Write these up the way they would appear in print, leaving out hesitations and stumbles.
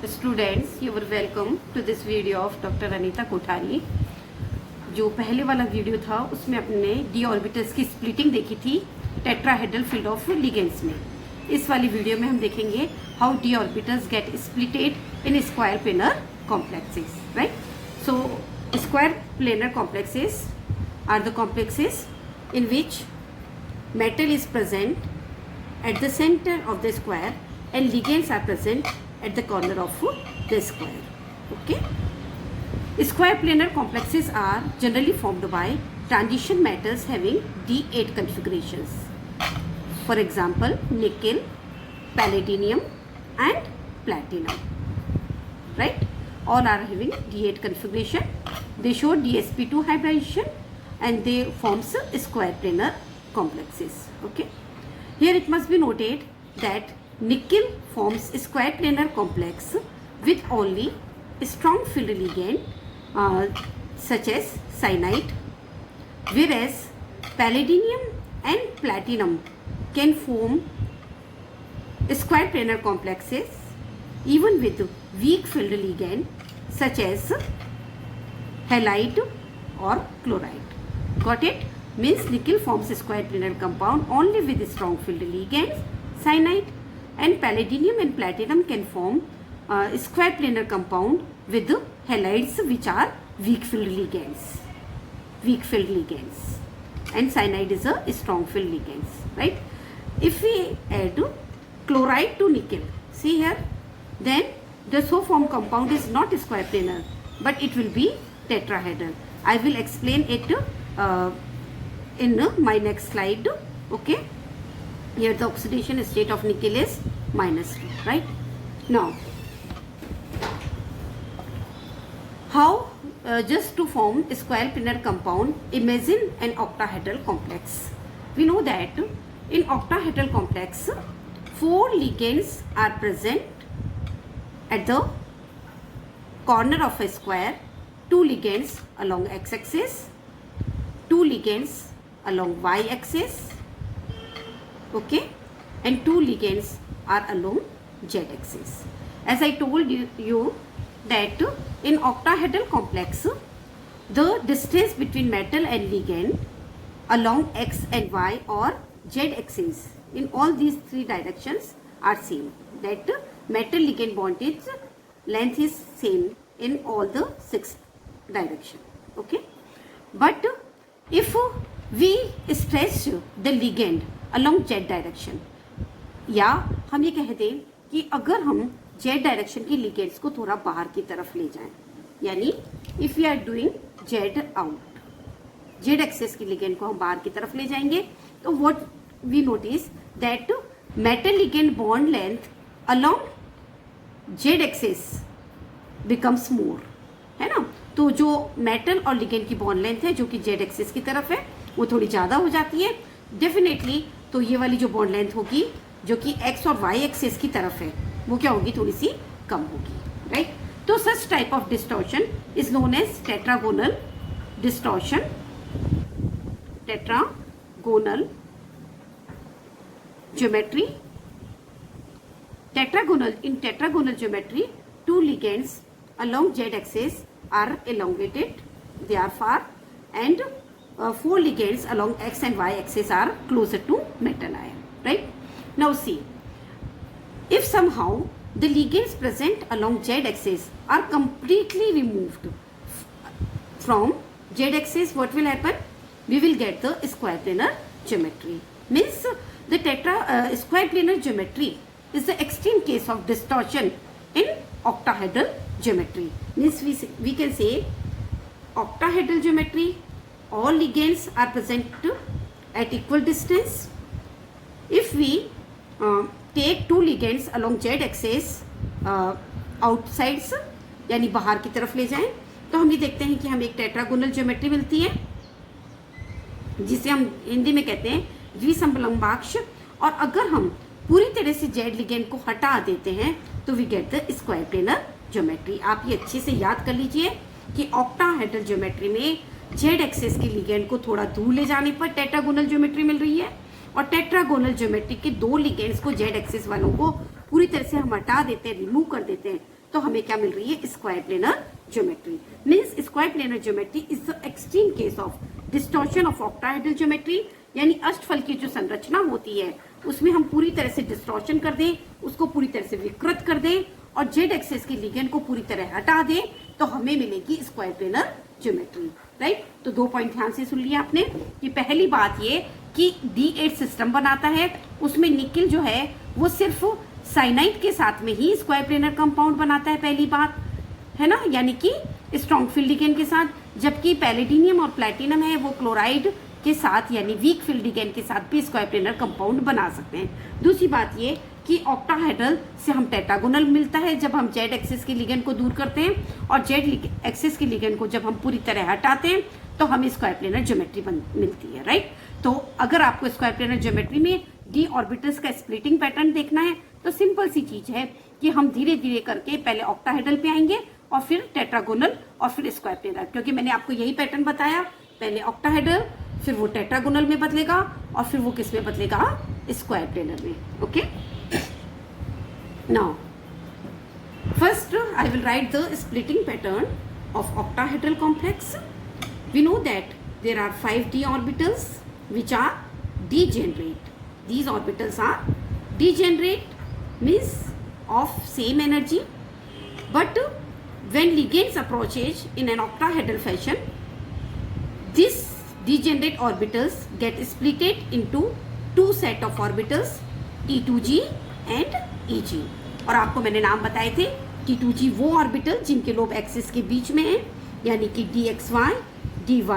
Students, you are welcome to this video of Dr. Anita Kothari. जो पहले वाला video था उसमें अपने डी ऑर्बिटल्स की स्प्लिटिंग देखी थी टेट्राहेड्रल फील्ड ऑफ लिगेंड्स में. इस वाली वीडियो में हम देखेंगे how d orbitals get splitted in square planar complexes. Right, so square planar complexes are the complexes in which metal is present at the center of the square and ligands are present at the corner of the square. Okay, square planar complexes are generally formed by transition metals having D8 configurations. For example, nickel, palladium and platinum. Right, all are having D8 configuration. They show DsP2 hybridization and they forms square planar complexes. Okay, here it must be noted that nickel forms square planar complex with only strong field ligand such as cyanide, whereas palladium and platinum can form square planar complexes even with weak field ligand such as halide or chloride. Got it? Means nickel forms a square planar compound only with strong field ligands. Cyanide and palladium and platinum can form a square planar compound with halides which are weak field ligands. Weak field ligands. And cyanide is a strong field ligands. Right? If we add chloride to nickel, see here, then the so formed compound is not square planar, but it will be tetrahedral. I will explain it in my next slide. Okay, here the oxidation state of nickel is -2. Right, now how just to form a square planar compound, imagine an octahedral complex. We know that in octahedral complex 4 ligands are present at the corner of a square. 2 ligands along x-axis, 2 ligands along y-axis, okay, and 2 ligands are along z-axis. As I told you that in octahedral complex, the distance between metal and ligand along x and y or z-axis in all these 3 directions are same. That metal ligand bondage length is same in all the 6 direction. Okay, but if we stretch the ligand along z direction, या हम ये कह दें कि अगर हम z direction की ligands को थोड़ा बाहर की तरफ ले जाएं, यानी if we are doing z out, z axis की ligand को हम बाहर की तरफ ले जाएंगे, तो what we notice that metal ligand bond length along z axis becomes more, है ना. तो जो मेटल और लिगेंड की बॉन्ड लेंथ है जो कि जेड एक्सिस की तरफ है वो थोड़ी ज़्यादा हो जाती है डेफिनेटली. तो ये वाली जो बॉन्ड लेंथ होगी जो कि एक्स और वाई एक्सिस की तरफ है वो क्या होगी, थोड़ी सी कम होगी. राइट, तो such type of distortion is known as tetragonal distortion. Tetragonal geometry. in tetragonal geometry 2 ligands along z axis are elongated, they are far, and 4 ligands along x and y axis are closer to metal ion. Right, now see, if somehow the ligands present along z axis are completely removed from z axis, what will happen? We will get the square planar geometry. Means the square planar geometry is the extreme case of distortion in octahedral geometry. Means we can say octahedral geometry, all ligands are present at equal distance. If we take 2 ligands along z axis outsides, यानी बाहर की तरफ ले जाएं, तो हम ये देखते हैं कि हमें एक टेट्रागोनल ज्योमेट्री मिलती है जिसे हम हिंदी में कहते हैं द्विसंबलंबाक्ष. और अगर हम पूरी तरह से जेड लिगेंड को हटा देते हैं तो we get the square planar geometry. आप ये अच्छे से याद कर लीजिए कि ऑक्टाहेड्रल ज्योमेट्री में जेड एक्सिस की लिगेंड को थोड़ा दूर ले जाने पर टेट्रागोनल ज्योमेट्री मिल रही है, और टेट्रागोनल ज्योमेट्री के 2 लिगेंड्स को जेड एक्सिस वालों को पूरी तरह से हम हटा देते हैं, रिमूव कर देते हैं, तो हमें क्या मिल रही है, square planar geometry. Means square planar geometry is the extreme case of distortion of octahedral geometry, यानी अष्टफल की जो संरचना होती है उसमें हम पूरी तरह से डिस्टॉर्शन कर दें, उसको पूरी तरह से विकृत कर दें और जेड एक्सिस की लिगेंड को पूरी तरह हटा दें, तो हमें मिलेगी स्क्वायर प्लेनर ज्योमेट्री, राइट। तो 2 पॉइंट ध्यान से सुन लिया आपने कि पहली बात ये कि D8 सिस्टम बनाता है, उसमें निकिल जो है वो सिर्फ साइनाइड के साथ में ही स्क्वायर प्लेनर कंपाउंड बनाता है, पहली बात है ना, यानी कि स्ट्रॉन्ग फील्ड लिगेंड के साथ, जबकि पैलेडिनियम और प्लैटिनम है वो क्लोराइड के साथ यानी वीक फील्ड लिगेंड के साथ भी स्क्वायर प्लेनर कंपाउंड बना सकते हैं। दूसरी बात ये कि ऑक्टाहेड्रल से हम टेट्रागोनल मिलता है जब हम जेड एक्सिस की लिगेंड को दूर करते हैं, और जेड एक्सिस की लिगेंड को जब हम पूरी तरह हटाते हैं तो हमें स्क्वायर प्लेनर ज्योमेट्री मिलती है, राइट। तो अगर आपको स्क्वायर प्लेनर ज्योमेट्री में डी ऑर्बिटल्स का स्प्लिटिंग पैटर्न देखना है तो सिंपल सी चीज है कि हम धीरे धीरे करके पहले ऑक्टाहेड्रल पे आएंगे और फिर टेट्रागोनल और फिर स्क्वायर प्लेनर, क्योंकि मैंने आपको यही पैटर्न बताया, पहले ऑक्टाहेड्रल फिर वो टेट्रागोनल में बदलेगा और फिर वो किस में बदलेगा, स्क्वायर प्लेनर में। Okay, now first I will write the splitting pattern of octahedral complex. We know that there are 5 d orbitals which are degenerate. These orbitals are degenerate, means of same energy, but when ligands approaches in an octahedral fashion, this degenerate orbitals get splitted into 2 set of orbitals, T2g and EG. और आपको मैंने नाम बताए थे, T2g वो orbital जिनके lobe axis के बीच में है, यानी कि dxy, dyz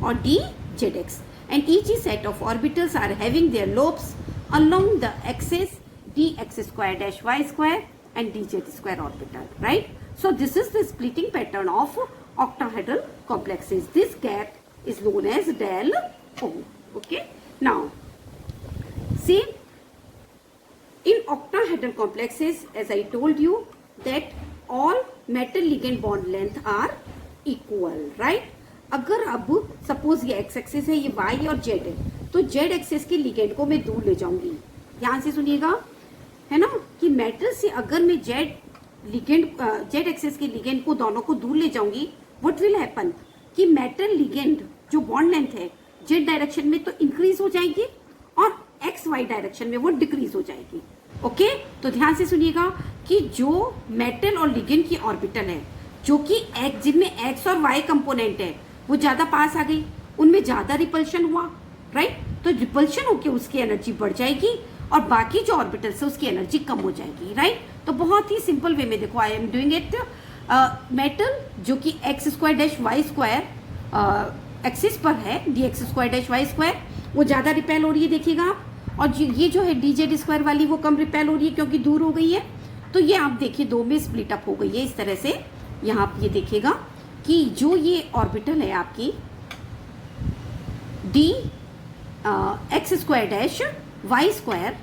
और dzx, and each set of orbitals are having their lobes along the axis dx square dash y square and dz square orbital, right? So this is the splitting pattern of octahedral complexes. This gap is known as del O. Okay, now see, in octahedral complexes, as I told you that all metal ligand bond length are equal, right? अगर अब suppose ये x axis है, ये Y और Z है, तो Z axis की ligand को मैं दूर ले जाऊंगी, ध्यान से सुनिएगा, है ना, कि मेटल से अगर मैं जेड एक्सिस की लिगेंड को दोनों को दूर ले जाऊंगी, व्हाट विल हैपन कि मेटल लिगेंड जो बॉन्ड लेंथ है जेड डायरेक्शन में तो इंक्रीज हो जाएगी और एक्स वाई डायरेक्शन में वो डिक्रीज हो जाएगी। ओके, तो ध्यान से सुनिएगा कि जो मेटल और लिगेंड की ऑर्बिटल है जो कि जिनमें एक्स और वाई कंपोनेंट है वो ज्यादा पास आ गई, उनमें ज्यादा रिपल्शन हुआ, राइट। तो रिपल्शन होके उसकी एनर्जी बढ़ जाएगी और बाकी जो ऑर्बिटल है उसकी एनर्जी कम हो जाएगी, राइट। तो बहुत ही सिंपल वे में देखो, I am doing it, metal जो कि x square dash y square axis पर है, d x square dash y square, वो ज्यादा रिपेल हो रही है, देखिएगा आप, और ये जो है डी जेड स्क्वायर वाली वो कम रिपेल हो रही है क्योंकि दूर हो गई है। तो ये आप देखिए 2 में स्प्लिट अप हो गई है इस तरह से। यहाँ आप ये देखिएगा कि जो ये ऑर्बिटल है आपकी d x square dash y square,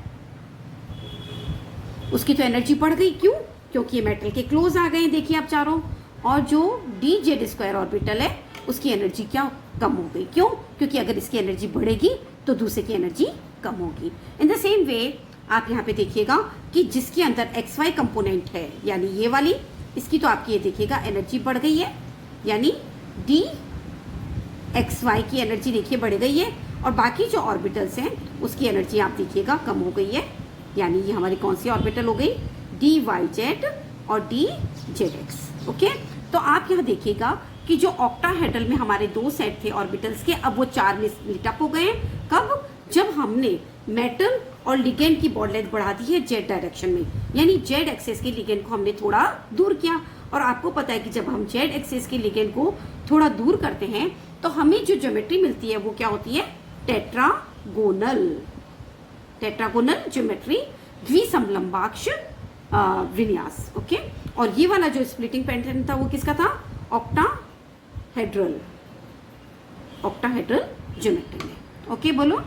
उसकी तो एनर्जी बढ़ गई, क्यों, क्योंकि ये मेटल के क्लोज आ गए, देखिए आप चारों, और जो डी जेड स्क्वायर ऑर्बिटल है उसकी एनर्जी क्या कम हो गई, क्यों, क्योंकि अगर इसकी एनर्जी बढ़ेगी तो दूसरे की एनर्जी कम होगी। इन द सेम वे आप यहाँ पे देखिएगा कि जिसके अंदर एक्स वाई कंपोनेंट है, यानी ये वाली, इसकी तो आपकी ये देखिएगा एनर्जी बढ़ गई है, यानी डी एक्स वाई की एनर्जी देखिए बढ़ गई है, और बाकी जो ऑर्बिटल्स हैं उसकी एनर्जी आप देखिएगा कम हो गई है, यानी ये हमारी कौन सी ऑर्बिटल हो गई, डी वाई जेड और डी जेड एक्स। ओके, तो आप यहाँ देखिएगा कि जो ऑक्टाहेड्रल में हमारे 2 सेट थे ऑर्बिटल्स के, अब वो 4 में स्प्लिट अप हो गए हैं। कब, जब हमने मेटल और लिगेंड की बॉन्ड लेंथ बढ़ा दी है जेड डायरेक्शन में, यानी जेड एक्सिस के लिगेंड को हमने थोड़ा दूर किया। और आपको पता है कि जब हम जेड एक्सिस के लिगेंड को थोड़ा दूर करते हैं तो हमें जो ज्योमेट्री मिलती है वो क्या होती है, टेट्रागोनल, टेट्रागोनल ज्योमेट्री, द्विसमलंबाक्ष विन्यास। ओके, और ये वाला जो स्प्लिटिंग पैटर्न था वो किसका था, ऑक्टाहेड्रल, ऑक्टाहेड्रल ज्योमेट्री में। ओके, बोलो,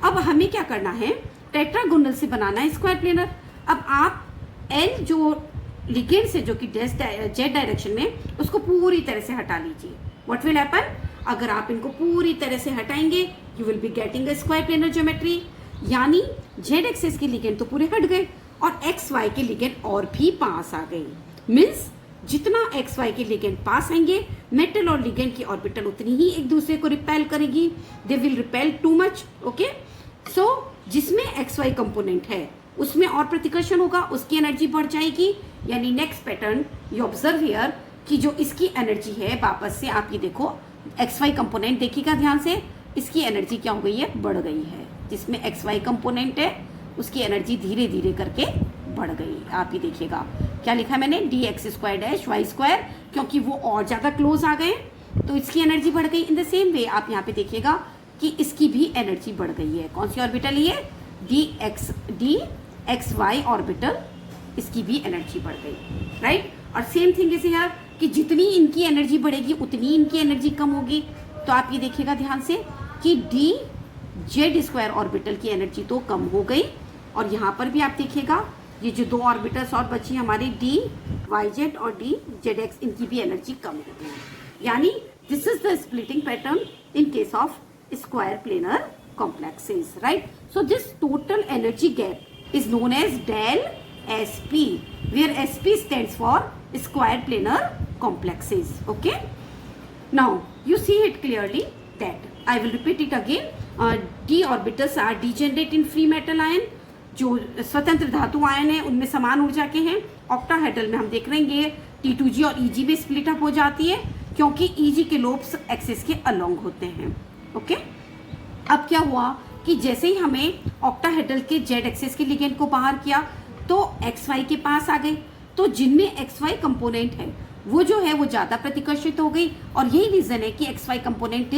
अब हमें क्या करना है, टेट्रागोनल से बनाना है स्क्वायर प्लेनर। अब आप एल जो लिगेंड से जो कि जेड डायरेक्शन में, उसको पूरी तरह से हटा लीजिए। व्हाट विल हैपन, अगर आप इनको पूरी तरह से हटाएंगे you will be getting a square planar geometry, यानी जेड एक्सिस के लिगेंड तो पूरे हट गए और एक्स वाई के लिगेंड और भी पास आ गई। मीन्स जितना एक्स वाई के लिगेंड पास आएंगे, मेटल और लिगेंड की ऑर्बिटल उतनी ही एक दूसरे को रिपेल करेगी, they will repel too much. Okay, so जिसमें एक्स वाई कंपोनेंट है उसमें और प्रतिकर्षण होगा, उसकी एनर्जी बढ़ जाएगी। यानी next pattern you observe here कि जो इसकी एनर्जी है, वापस से आप ये देखो एक्स वाई कंपोनेंट देखिएगा ध्यान से, इसकी एनर्जी क्या हो गई है, बढ़ गई है। जिसमें एक्स वाई कंपोनेंट है उसकी एनर्जी धीरे धीरे करके बढ़ गई। आप ये देखिएगा क्या लिखा है मैंने, d x square dash y square, क्योंकि वो और ज़्यादा क्लोज आ गए तो इसकी एनर्जी बढ़ गई। इन द सेम वे आप यहाँ पे देखिएगा कि इसकी भी एनर्जी बढ़ गई है। कौन सी ऑर्बिटल है ये, डी एक्स वाई ऑर्बिटल, इसकी भी एनर्जी बढ़ गई, राइट। और सेम थिंग इज हियर कि जितनी इनकी एनर्जी बढ़ेगी उतनी इनकी एनर्जी कम होगी। तो आप ये देखिएगा ध्यान से कि डी जेड स्क्वायर ऑर्बिटल की एनर्जी तो कम हो गई, और यहाँ पर भी आप देखिएगा ये जो दो ऑर्बिटल्स और बची हमारी डी वाई जेड और डी जेड एक्स, इनकी भी एनर्जी कम हो गई। यानी this is the splitting pattern in case of square planar complexes, right? So this total energy gap is known as del SP, where SP stands for square planar complexes. Okay? Now you see it clearly that I will repeat it again. D orbitals are degenerate in free metal ion. जो स्वतंत्र धातु ion है उनमें समान ऊर्जा के हैं। Octahedral में हम देख रहे हैं ये T2G और EG में स्प्लिट अप हो जाती है, क्योंकि EG के लोब्स एक्सिस के अलोंग होते हैं। ओके, अब क्या हुआ कि जैसे ही हमें ऑक्टाहेड्रल के जेड एक्सिस के लिगेंड को बाहर किया तो एक्स वाई के पास आ गए, तो जिनमें एक्स वाई कंपोनेंट है वो जो है वो ज़्यादा प्रतिकर्षित हो गई, और यही रीज़न है कि x y component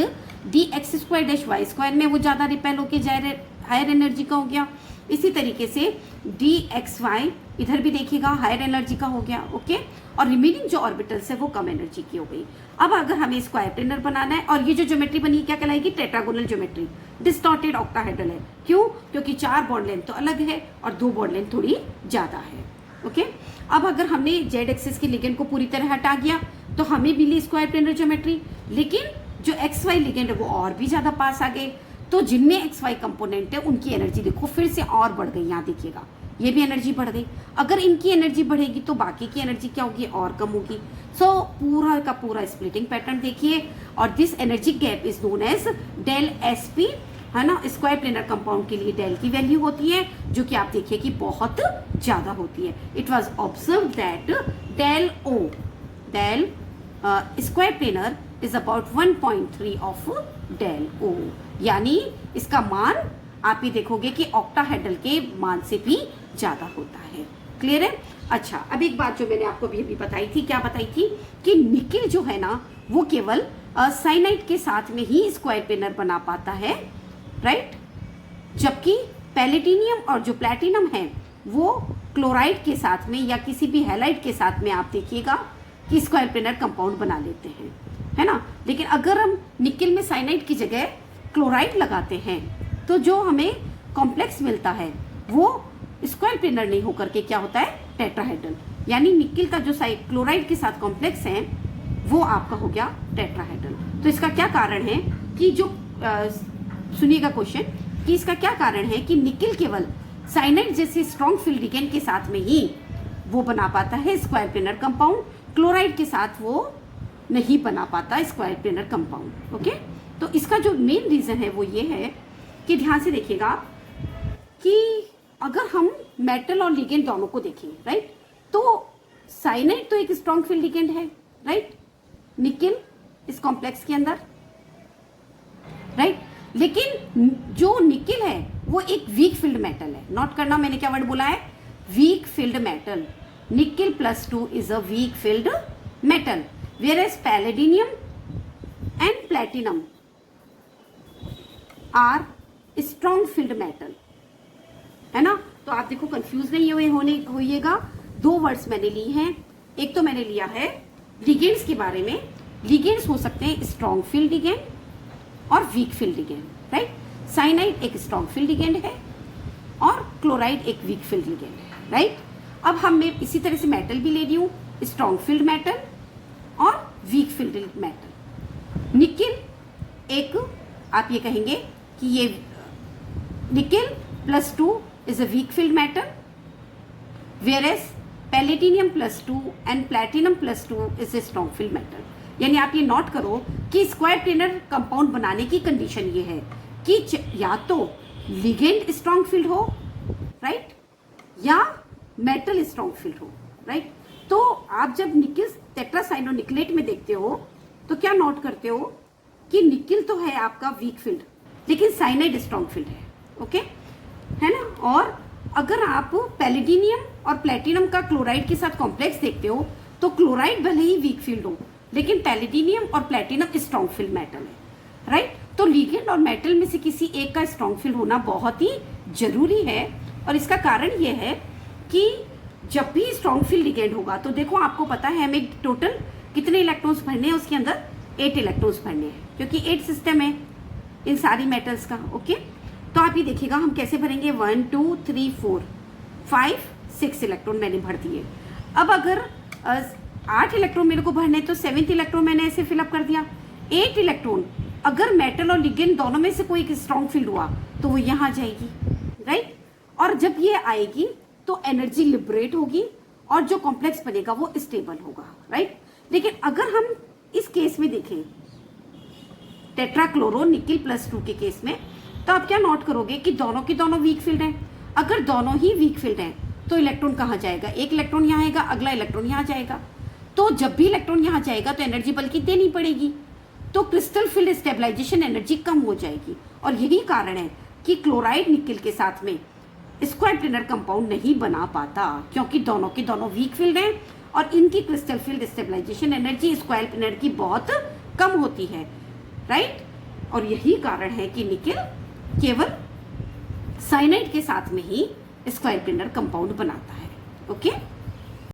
d x square dash y square में वो ज़्यादा रिपेल होकर हायर एनर्जी का हो गया। इसी तरीके से डी एक्स वाई इधर भी देखिएगा हायर एनर्जी का हो गया। ओके, और रिमेनिंग जो ऑर्बिटल्स है वो कम एनर्जी की हो गई। अब अगर हमें स्क्वायर प्लेनर बनाना है, और ये जो ज्योमेट्री बनी क्या कहलाएगी, टेट्रागोनल ज्योमेट्री, डिस्टॉर्टेड ऑक्टाहेड्रल है। क्यों, क्योंकि 4 बॉन्ड लेंथ तो अलग है और 2 बॉन्ड लेंथ थोड़ी ज़्यादा है। ओके, अब अगर हमने जेड एक्सिस के लिगेंड को पूरी तरह हटा गया तो हमें मिली स्क्वायर प्लेनर ज्योमेट्री, लेकिन जो एक्स वाई लिगेंड है वो और भी ज़्यादा पास आ गए, तो जिनमें एक्स वाई कंपोनेंट है उनकी एनर्जी देखो फिर से और बढ़ गई। यहाँ देखिएगा ये भी एनर्जी बढ़ गई। अगर इनकी एनर्जी बढ़ेगी तो बाकी की एनर्जी क्या होगी, और कम होगी। सो पूरा का पूरा स्प्लिटिंग पैटर्न देखिए, और this energy gap is known as del SP, है ना। स्क्वायर प्लेनर कंपाउंड के लिए डेल की वैल्यू होती है जो कि आप देखिए कि बहुत ज़्यादा होती है। It was observe that del O, del square planar is about 1.3 of del O, यानी इसका मान आप ये देखोगे कि ऑक्टाहेड्रल के मान से भी ज़्यादा होता है। क्लियर है। अच्छा, अब एक बात जो मैंने आपको अभी बताई थी, क्या बताई थी कि निकिल जो है ना वो केवल साइनाइड के साथ में ही स्क्वायर प्लेनर बना पाता है, राइट, जबकि पैलेडिनियम और जो प्लैटिनम है वो क्लोराइड के साथ में या किसी भी हैलाइड के साथ में आप देखिएगा कि स्क्वायर प्लेनर कंपाउंड बना लेते हैं, है ना। लेकिन अगर हम निकिल में साइनाइड की जगह क्लोराइड लगाते हैं तो जो हमें कॉम्प्लेक्स मिलता है वो स्क्वायर प्लेनर नहीं होकर के क्या होता है, टेट्राहेड्रल। यानी निकिल का जो साइड क्लोराइड के साथ कॉम्प्लेक्स है वो आपका हो गया टेट्राहेड्रल। तो इसका क्या कारण है कि जो सुनिएगा क्वेश्चन, कि इसका क्या कारण है कि निकिल केवल साइनाइड जैसे स्ट्रॉन्ग फील्ड लिगेंड के साथ में ही वो बना पाता है स्क्वायर प्लेनर कंपाउंड, क्लोराइड के साथ वो नहीं बना पाता स्क्वायर प्लेनर कंपाउंड। ओके, तो इसका जो मेन रीजन है वो ये है कि ध्यान से देखिएगा कि अगर हम मेटल और लिगेंड दोनों को देखें, राइट, तो साइनाइड तो एक स्ट्रॉन्ग फील्ड लिगेंड है, राइट, निकिल इस कॉम्प्लेक्स के अंदर, राइट, लेकिन जो निकिल है वो एक वीक फील्ड मेटल है। नोट करना मैंने क्या वर्ड बोला है, weak field metal. Nickel +2 is a weak field metal, whereas palladium and platinum are strong filled metal, है ना। तो आप देखो कंफ्यूज नहीं होइएगा। 2 वर्ड्स मैंने ली हैं, एक तो मैंने लिया है लिगेंड्स के बारे में। लिगेंड्स हो सकते हैं स्ट्रॉन्ग फील्ड लिगेंड और weak field ligand, right. Cyanide एक स्ट्रॉन्ग फील्ड लिगेंड है और क्लोराइड एक वीक फील्ड लिगेंड है, राइट। अब हम मैं इसी तरह से मेटल भी ले रही हूँ, स्ट्रॉन्ग फील्ड मेटल और वीक फील्ड मेटल। निकिल एक, आप ये कहेंगे कि ये nickel +2 is a weak field metal, whereas palladium +2 and platinum +2 is a strong field metal. यानी आप ये नोट करो कि स्क्वायर प्लेनर कंपाउंड बनाने की कंडीशन ये है कि या तो लिगेंड स्ट्रॉन्ग फील्ड हो, राइट, या मेटल स्ट्रॉन्ग फील्ड हो, राइट। तो आप जब निकिल टेट्रासाइनोनिकलेट में देखते हो तो क्या नोट करते हो कि निकिल तो है आपका वीक फील्ड, लेकिन साइनाइड स्ट्रॉन्ग फील्ड है, ओके, है ना। और अगर आप पैलेडिनियम और प्लेटिनम का क्लोराइड के साथ कॉम्प्लेक्स देखते हो तो क्लोराइड भले ही वीक फील्ड हो, लेकिन पैलेडिनियम और प्लेटिनम स्ट्रॉन्ग फील्ड मेटल है, राइट। तो लिगेंड और मेटल में से किसी एक का स्ट्रॉन्ग फील्ड होना बहुत ही जरूरी है। और इसका कारण यह है कि जब भी स्ट्रॉन्ग फील्ड लिगेंड होगा तो देखो आपको पता है हमें टोटल कितने इलेक्ट्रॉन्स भरने हैं, उसके अंदर 8 इलेक्ट्रॉन्स भरने हैं, क्योंकि 8 सिस्टम है इन सारी मेटल्स का, ओके। तो आप ये देखिएगा हम कैसे भरेंगे, 1 2 3 4 5 6 इलेक्ट्रॉन मैंने भर दिए। अब अगर 8 इलेक्ट्रॉन मेरे को भरने तो 7th इलेक्ट्रॉन मैंने ऐसे फिलअप कर दिया। 8 इलेक्ट्रॉन अगर मेटल और लिगेंड दोनों में से कोई स्ट्रॉन्ग फील्ड हुआ तो वो यहाँ जाएगी, राइट। और जब ये आएगी तो एनर्जी लिबरेट होगी और जो कॉम्प्लेक्स बनेगा वो स्टेबल होगा, राइट। लेकिन अगर हम इस केस में देखें टेट्राक्लोरो निकिल +2 के केस में, तो आप क्या नोट करोगे कि दोनों की दोनों वीक फील्ड हैं। अगर दोनों ही वीक फील्ड हैं तो इलेक्ट्रॉन कहाँ जाएगा, एक इलेक्ट्रॉन यहाँ आएगा, अगला इलेक्ट्रॉन यहाँ जाएगा। तो जब भी इलेक्ट्रॉन यहाँ जाएगा तो एनर्जी बल्कि देनी पड़ेगी, तो क्रिस्टल फील्ड स्टेबलाइजेशन एनर्जी कम हो जाएगी। और यही कारण है कि क्लोराइड निकिल के साथ में स्क्वायर प्लेनर कंपाउंड नहीं बना पाता, क्योंकि दोनों की दोनों वीक फील्ड हैं और इनकी crystal field stabilisation energy square planar की बहुत कम होती है, राइट। और यही कारण है कि निकिल केवल साइनाइड के साथ में ही स्क्वायर प्लेनर कंपाउंड बनाता है, ओके।